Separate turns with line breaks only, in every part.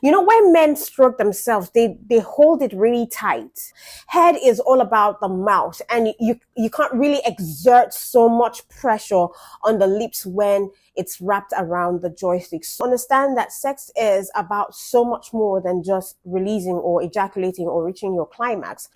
You know, when men stroke themselves, they hold it really tight. Head is all about the mouth, and you can't really exert so much pressure on the lips when it's wrapped around the joystick. So understand that sex is about so much more than just releasing or ejaculating or reaching your climax.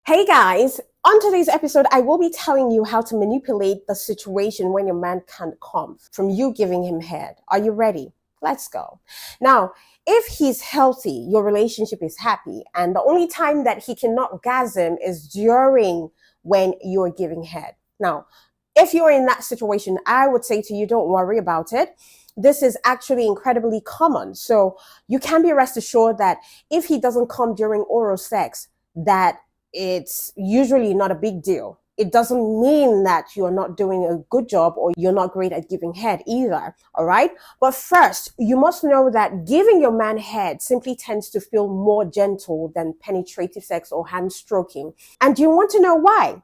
Hey guys, on today's episode, I will be telling you how to manipulate the situation when your man can't come from you giving him head. Are you ready? Let's go. Now, if he's healthy, your relationship is happy, and the only time that he cannot orgasm is during when you're giving head. Now, if you're in that situation, I would say to you, don't worry about it. This is actually incredibly common. So you can be rest assured that if he doesn't come during oral sex, that it's usually not a big deal. It doesn't mean that you're not doing a good job or you're not great at giving head either, all right? But first, you must know that giving your man head simply tends to feel more gentle than penetrative sex or hand stroking. And you want to know why?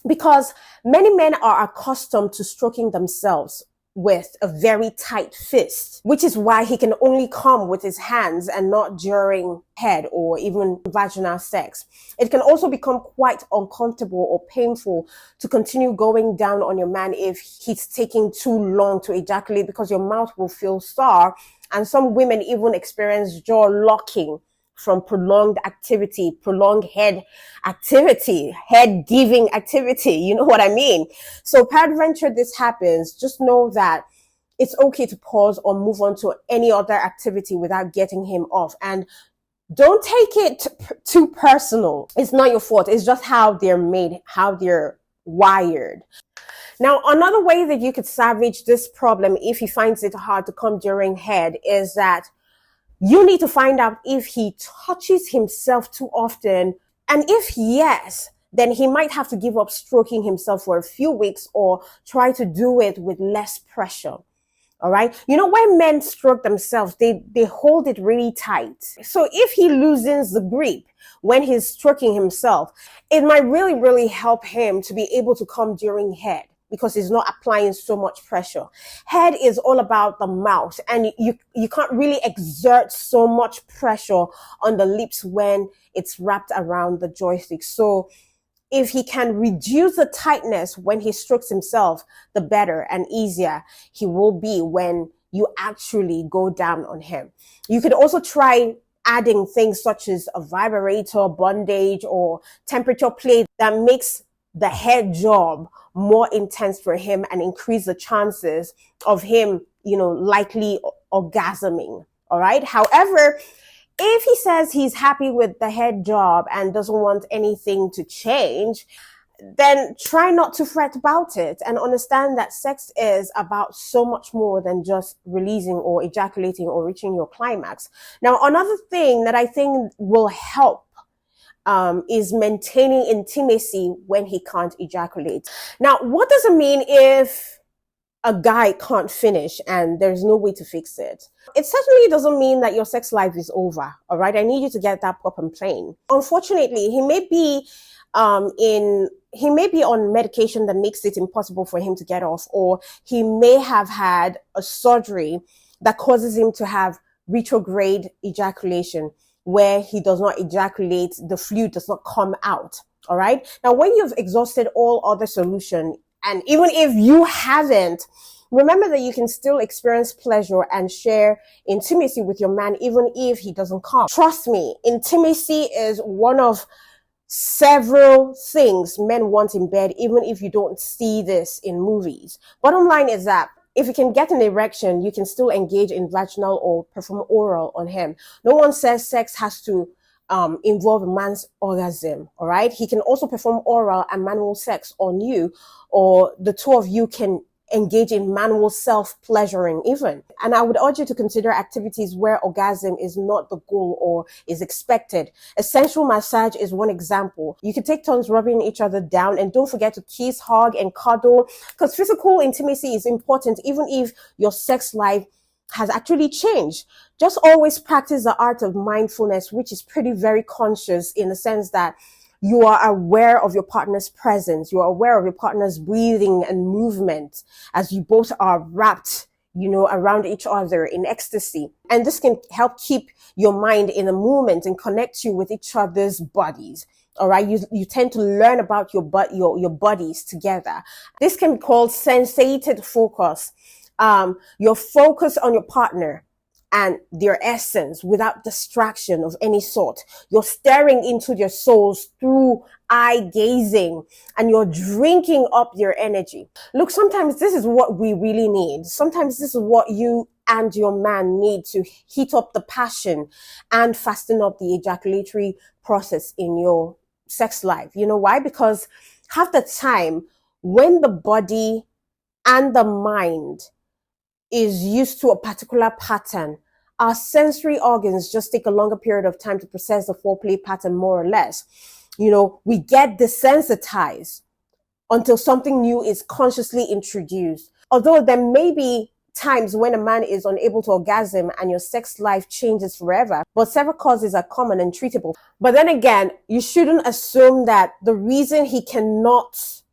Because many men are accustomed to stroking themselves with a very tight fist, which is why he can only come with his hands and not during head or even vaginal sex. It can also become quite uncomfortable or painful to continue going down on your man if he's taking too long to ejaculate, because your mouth will feel sore, and some women even experience jaw locking from prolonged activity, prolonged head activity, head giving activity. You know what I mean? So peradventure this happens, just know that it's okay to pause or move on to any other activity without getting him off. And don't take it too personal. It's not your fault. It's just how they're made, how they're wired. Now, another way that you could salvage this problem if he finds it hard to come during head is that you need to find out if he touches himself too often. And if yes, then he might have to give up stroking himself for a few weeks or try to do it with less pressure. All right. You know, when men stroke themselves, they hold it really tight. So if he loosens the grip when he's stroking himself, it might really help him to be able to come during head, because he's not applying so much pressure. Head is all about the mouth, and you can't really exert so much pressure on the lips when it's wrapped around the joystick. So if he can reduce the tightness when he strokes himself, the better and easier he will be when you actually go down on him. You could also try adding things such as a vibrator, bondage, or temperature plate that makes the head job more intense for him and increase the chances of him, likely orgasming. All right. However, if he says he's happy with the head job and doesn't want anything to change, then try not to fret about it and understand that sex is about so much more than just releasing or ejaculating or reaching your climax. Now, another thing that I think will help is maintaining intimacy when he can't ejaculate. Now, what does it mean if a guy can't finish and there's no way to fix it? It certainly doesn't mean that your sex life is over, all right? I need you to get that pop and plain. Unfortunately, he may be on medication that makes it impossible for him to get off, or he may have had a surgery that causes him to have retrograde ejaculation, where he does not ejaculate, the fluid does not come out. All right. Now, when you've exhausted all other solutions, and even if you haven't, remember that you can still experience pleasure and share intimacy with your man, even if he doesn't come. Trust me, intimacy is one of several things men want in bed, even if you don't see this in movies. Bottom line is that if you can get an erection, you can still engage in vaginal or perform oral on him. No one says sex has to involve a man's orgasm, all right? He can also perform oral and manual sex on you, or the two of you can engage in manual self-pleasuring even. And I would urge you to consider activities where orgasm is not the goal or is expected. A sensual massage is one example. You can take turns rubbing each other down, and don't forget to kiss, hug, and cuddle, because physical intimacy is important even if your sex life has actually changed. Just always practice the art of mindfulness, which is very conscious in the sense that You are aware of your partner's presence. You are aware of your partner's breathing and movement as you both are wrapped, around each other in ecstasy. And this can help keep your mind in the moment and connect you with each other's bodies. All right. You tend to learn about your bodies together. This can be called sensated focus. Your focus on your partner and their essence without distraction of any sort. You're staring into their souls through eye gazing, and you're drinking up their energy. Look, sometimes this is what we really need. Sometimes this is what you and your man need to heat up the passion and fasten up the ejaculatory process in your sex life. You know why? Because half the time when the body and the mind is used to a particular pattern, our sensory organs just take a longer period of time to process the foreplay pattern, more or less. We get desensitized until something new is consciously introduced. Although there may be times when a man is unable to orgasm and your sex life changes forever, but several causes are common and treatable. But then again, you shouldn't assume that the reason he cannot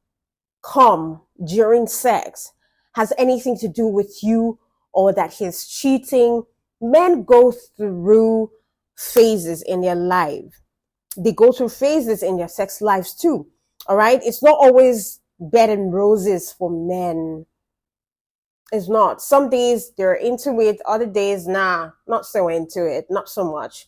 come during sex has anything to do with you or that he's cheating. Men go through phases in their life. They go through phases in their sex lives too. All right. It's not always bed and roses for men. It's not. Some days they're into it. Other days, nah, not so into it. Not so much.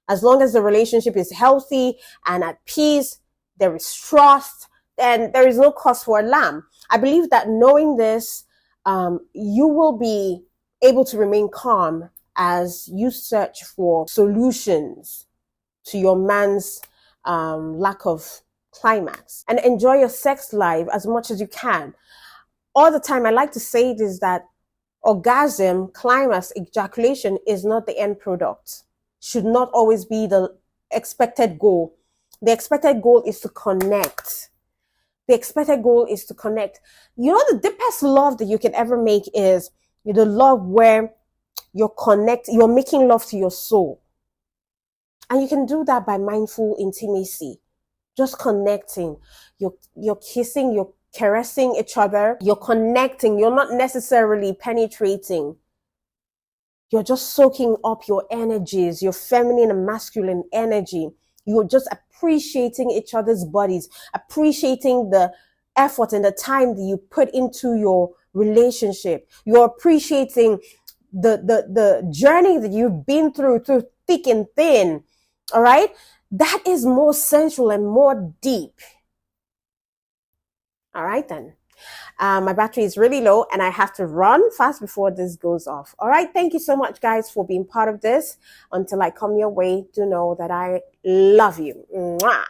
As long as the relationship is healthy and at peace, there is trust, then there is no cause for alarm. I believe that knowing this, you will be able to remain calm as you search for solutions to your man's lack of climax, and enjoy your sex life as much as you can. All the time, I like to say this, that orgasm, climax, ejaculation is not the end product. Should not always be the expected goal. The expected goal is to connect. The expected goal is to connect. The deepest love that you can ever make is the love where you're making love to your soul. And you can do that by mindful intimacy. Just connecting. You're kissing, you're caressing each other, you're connecting, you're not necessarily penetrating. You're just soaking up your energies, your feminine and masculine energy. You're just appreciating each other's bodies, appreciating the effort and the time that you put into your relationship. You're appreciating the journey that you've been through thick and thin. All right? That is more sensual and more deep. All right, then. My battery is really low and I have to run fast before this goes off. All right. Thank you so much, guys, for being part of this. Until I come your way, do know that I love you. Mwah.